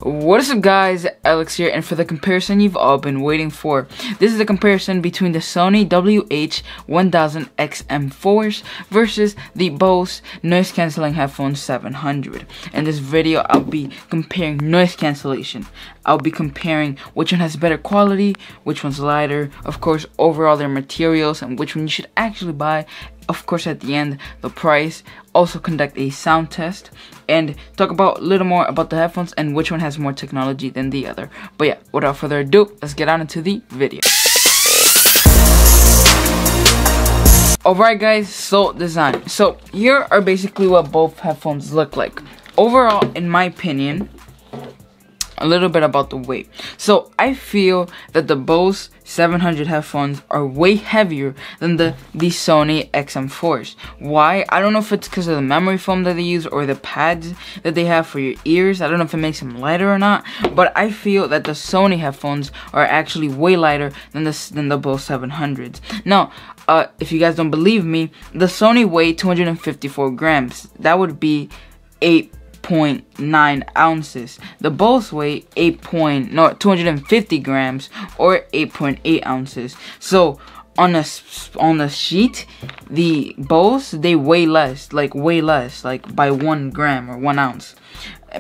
What is up guys, Alex here, and for the comparison you've all been waiting for. This is a comparison between the Sony WH-1000XM4s versus the Bose noise cancelling headphones 700. In this video I'll be comparing noise cancellation. I'll be comparing which one has better quality, which one's lighter, of course overall their materials, and which one you should actually buy. Of course, at the end, the price. Also conduct a sound test and talk about a little more about the headphones and which one has more technology than the other. But yeah, without further ado, let's get on into the video. Alright guys, so design. So here are basically what both headphones look like. Overall, in my opinion, a little bit about the weight. So I feel that the Bose 700 headphones are way heavier than the Sony XM4s. Why? I don't know if it's because of the memory foam that they use or the pads that they have for your ears. I don't know if it makes them lighter or not, but I feel that the Sony headphones are actually way lighter than the Bose 700s. Now, if you guys don't believe me, the Sony weigh 254 grams. That would be 8.9 ounces. The Bose weigh 250 grams or 8.8 ounces. So on the sheet, the Bose, they weigh less, like by 1 gram or 1 ounce.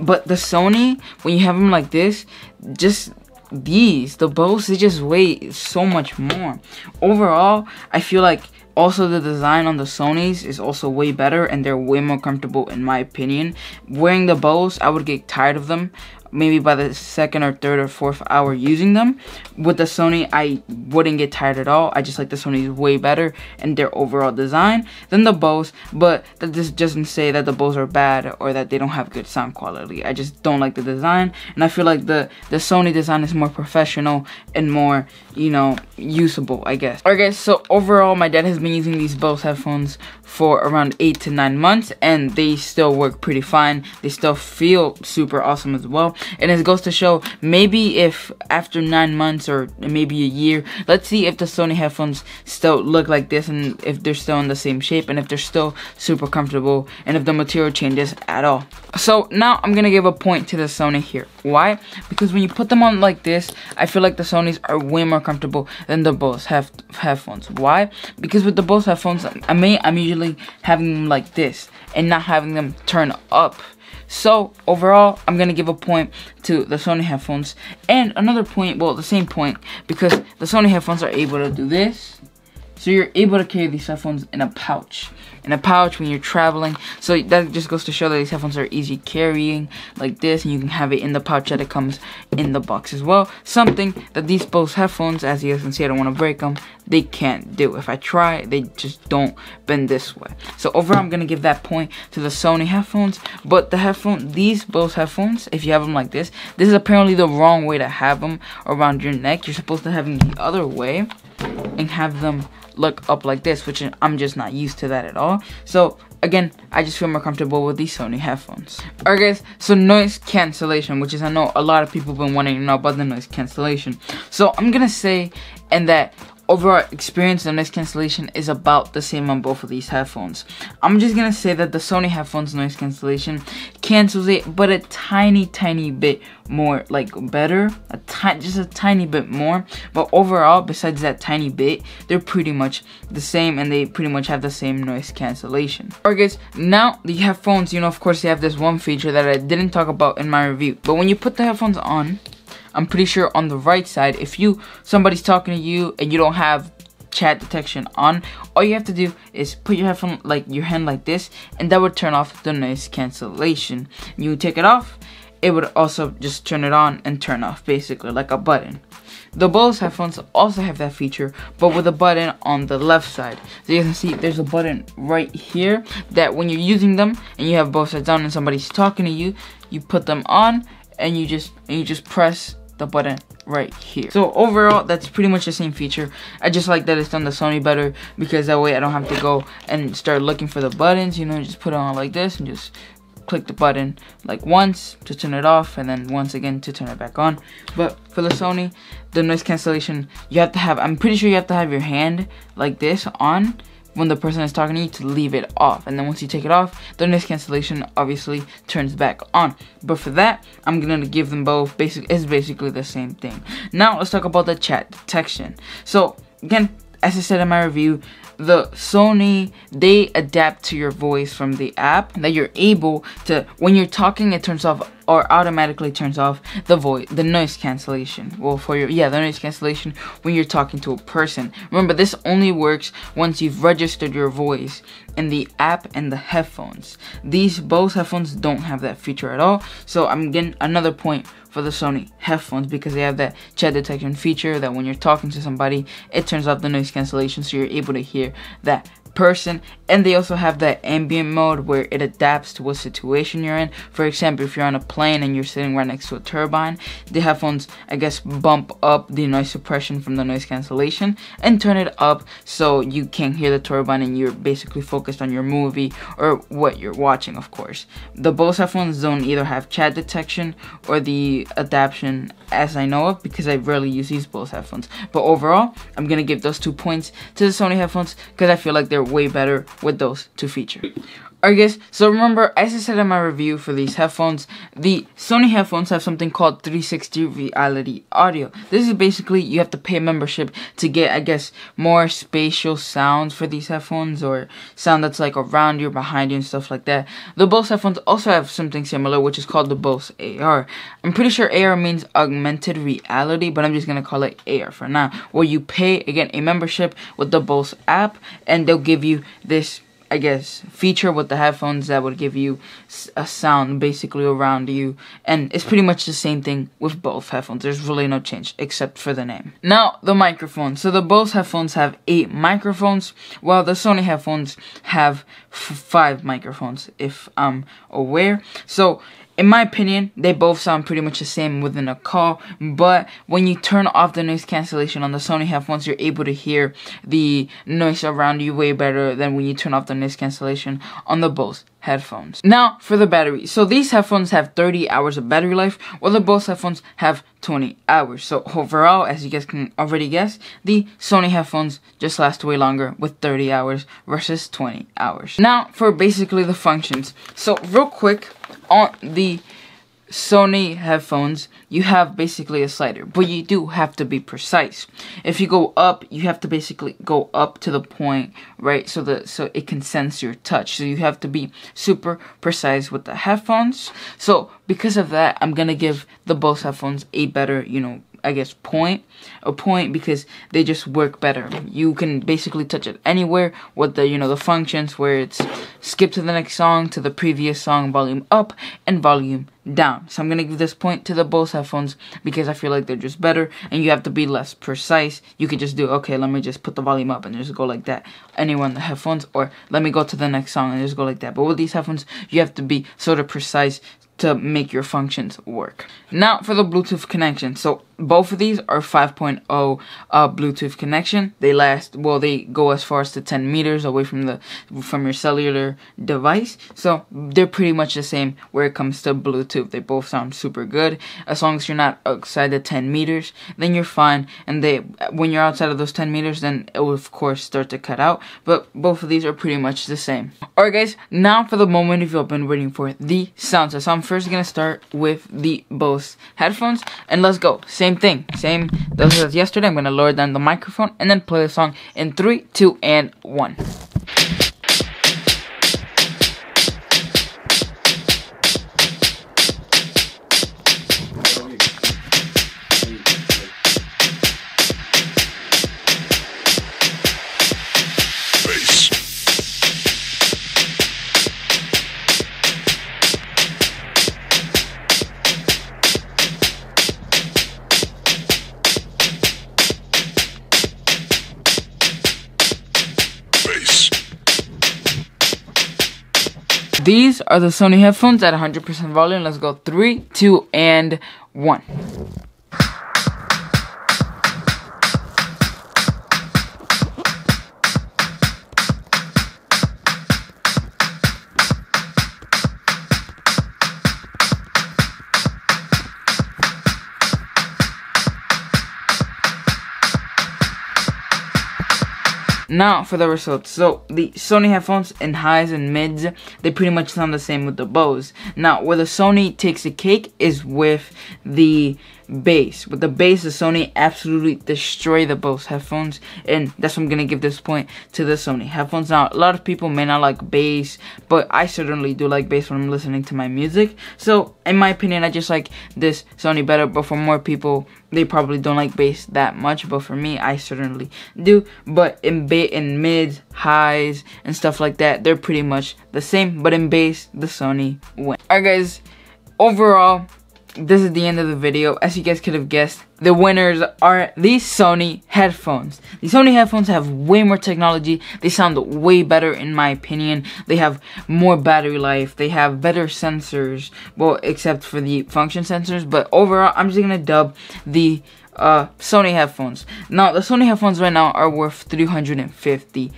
But the Sony, when you have them like this, the Bose, they just weigh so much more. Overall, I feel like also the design on the Sonys is also way better and they're way more comfortable in my opinion. Wearing the Bose, I would get tired of them maybe by the second or third or fourth hour using them. With the Sony, I wouldn't get tired at all. I just like the Sonys way better and their overall design than the Bose. But that just doesn't say that the Bose are bad or that they don't have good sound quality. I just don't like the design, and I feel like the Sony design is more professional and more, you know, usable, I guess. Alright guys, so overall my dad has been using these Bose headphones for around 8 to 9 months and they still work pretty fine. They still feel super awesome as well. And it goes to show, maybe if after 9 months or maybe a year, let's see if the Sony headphones still look like this and if they're still in the same shape and if they're still super comfortable and if the material changes at all. So now I'm gonna give a point to the Sony here. Why? Because when you put them on like this, I feel like the Sonys are way more comfortable than the Bose headphones. Why? Because with the Bose headphones, I'm usually having them like this and not having them turn up. So overall, I'm gonna give a point to the Sony headphones, and another point, well, the same point, because the Sony headphones are able to do this. So you're able to carry these headphones in a pouch when you're traveling. So that just goes to show that these headphones are easy carrying like this, and you can have it in the pouch that it comes in the box as well. Something that these Bose headphones, as you guys can see, I don't want to break them, they can't do. If I try, they just don't bend this way. So overall, I'm gonna give that point to the Sony headphones. But these Bose headphones, if you have them like this is apparently the wrong way to have them around your neck. You're supposed to have them the other way and have them look up like this, which I'm just not used to that at all. So again, I just feel more comfortable with these Sony headphones. Alright guys, so noise cancellation, which is, I know a lot of people have been wanting to know about the noise cancellation. So I'm gonna say, and that overall experience of noise cancellation is about the same on both of these headphones. I'm just gonna say that the Sony headphones noise cancellation cancels it, but a tiny bit more, like better, just a tiny bit more. But overall, besides that tiny bit, they're pretty much the same and they pretty much have the same noise cancellation. Alright guys, now the headphones, you know, of course they have this one feature that I didn't talk about in my review. But when you put the headphones on, I'm pretty sure on the right side, if somebody's talking to you and you don't have chat detection on, all you have to do is put your headphone, like your hand like this, and that would turn off the noise cancellation. You take it off, it would also just turn it on and turn off, basically like a button. The Bose headphones also have that feature, but with a button on the left side. So you can see there's a button right here that when you're using them and you have both sides on and somebody's talking to you, you put them on and you just press the button right here. So overall, that's pretty much the same feature. I just like that it's done the Sony better, because that way I don't have to go and start looking for the buttons. You know, just put it on like this and just click the button like once to turn it off and then once again to turn it back on. But for the Sony, the noise cancellation, you have to have, I'm pretty sure you have to have your hand like this on when the person is talking to you to leave it off, and then once you take it off, the noise cancellation obviously turns back on. But for that, I'm gonna give them both. It's basically the same thing. Now let's talk about the chat detection. So again, as I said in my review, the Sony, they adapt to your voice from the app, that you're able to, when you're talking, it turns off or automatically turns off the noise cancellation. Well, the noise cancellation when you're talking to a person. Remember, this only works once you've registered your voice in the app and the headphones. These Bose headphones don't have that feature at all. So I'm getting another point for the Sony headphones, because they have that chat detection feature that when you're talking to somebody, it turns off the noise cancellation, so you're able to hear that person. And they also have that ambient mode where it adapts to what situation you're in. For example, if you're on a plane and you're sitting right next to a turbine, the headphones, I guess, bump up the noise suppression from the noise cancellation and turn it up so you can't hear the turbine and you're basically focused on your movie or what you're watching, of course. The Bose headphones don't either have chat detection or the adaptation as I know of, because I rarely use these Bose headphones. But overall, I'm gonna give those 2 points to the Sony headphones because I feel like they're way better with those 2 features. Alright guys, so remember, as I said in my review for these headphones, the Sony headphones have something called 360 reality audio. This is basically, you have to pay a membership to get, I guess, more spatial sounds for these headphones, or sound that's like around you, behind you, and stuff like that. The Bose headphones also have something similar, which is called the Bose AR. I'm pretty sure AR means augmented reality, but I'm just gonna call it AR for now, where you pay, again, a membership with the Bose app, and they'll give you this, I guess, feature with the headphones that would give you a sound basically around you. And it's pretty much the same thing with both headphones. There's really no change except for the name. Now, the microphone. So the Bose headphones have 8 microphones, while the Sony headphones have 5 microphones, if I'm aware. So in my opinion, they both sound pretty much the same within a call, but when you turn off the noise cancellation on the Sony headphones, you're able to hear the noise around you way better than when you turn off the noise cancellation on the Bose headphones. Now, for the battery. So these headphones have 30 hours of battery life, while the Bose headphones have 20 hours. So overall, as you guys can already guess, the Sony headphones just last way longer with 30 hours versus 20 hours. Now, for basically the functions. So real quick, on the Sony headphones, you have basically a slider, but you do have to be precise. If you go up, you have to basically go up to the point, right, so it can sense your touch. So you have to be super precise with the headphones. So because of that, I'm gonna give the Bose headphones a better, I guess, point because they just work better. You can basically touch it anywhere with the, the functions where it's skip to the next song, to the previous song, volume up and volume down. So I'm gonna give this point to the Bose headphones because I feel like they're just better and you have to be less precise. You could just do, okay, let me just put the volume up and just go like that anywhere on the headphones, or let me go to the next song and just go like that. But with these headphones, you have to be sort of precise to make your functions work. Now for the Bluetooth connection. So both of these are 5.0 Bluetooth connection. They go as far as to 10 meters away from your cellular device. So they're pretty much the same where it comes to Bluetooth. They both sound super good. As long as you're not outside the 10 meters, then you're fine. And when you're outside of those 10 meters, then it will of course start to cut out. But both of these are pretty much the same. Alright guys, now for the moment if you've been waiting for, the sound test. So I'm first gonna start with the Bose headphones, and let's go. Same thing, same those as yesterday. I'm gonna lower down the microphone and then play the song in 3, 2, and 1. These are the Sony headphones at 100% volume. Let's go 3, 2, and 1. Now for the results. So the Sony headphones in highs and mids, they pretty much sound the same with the Bose. Now where the Sony takes the cake is with the bass. With the bass, the Sony absolutely destroy the Bose headphones, and that's why I'm gonna give this point to the Sony headphones. Now a lot of people may not like bass, but I certainly do like bass when I'm listening to my music. So in my opinion, I just like this Sony better, but for more people, they probably don't like bass that much, but for me, I certainly do. But in mids, highs, and stuff like that, they're pretty much the same, but in bass, the Sony wins. Alright guys, overall, this is the end of the video. As you guys could have guessed, the winners are these Sony headphones. These Sony headphones have way more technology. They sound way better in my opinion. They have more battery life. They have better sensors. Well, except for the function sensors. But overall, I'm just gonna dub the Sony headphones. Now the Sony headphones right now are worth $350.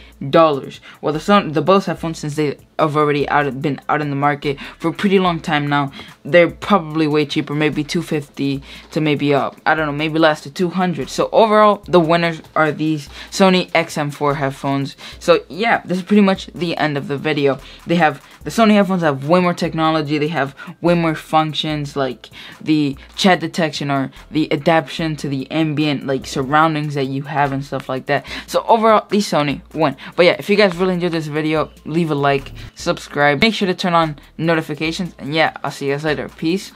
Well, the Bose headphones, since they have already been out in the market for a pretty long time now, they're probably way cheaper, maybe $250 to maybe I don't know, maybe less to $200. So overall, the winners are these Sony XM4 headphones. So yeah, this is pretty much the end of the video. The Sony headphones have way more technology. They have way more functions, like the chat detection or the adaptation to the ambient like surroundings that you have and stuff like that. So overall, these Sony win. But yeah, if you guys really enjoyed this video, leave a like, subscribe, make sure to turn on notifications, and yeah, I'll see you guys later. Peace.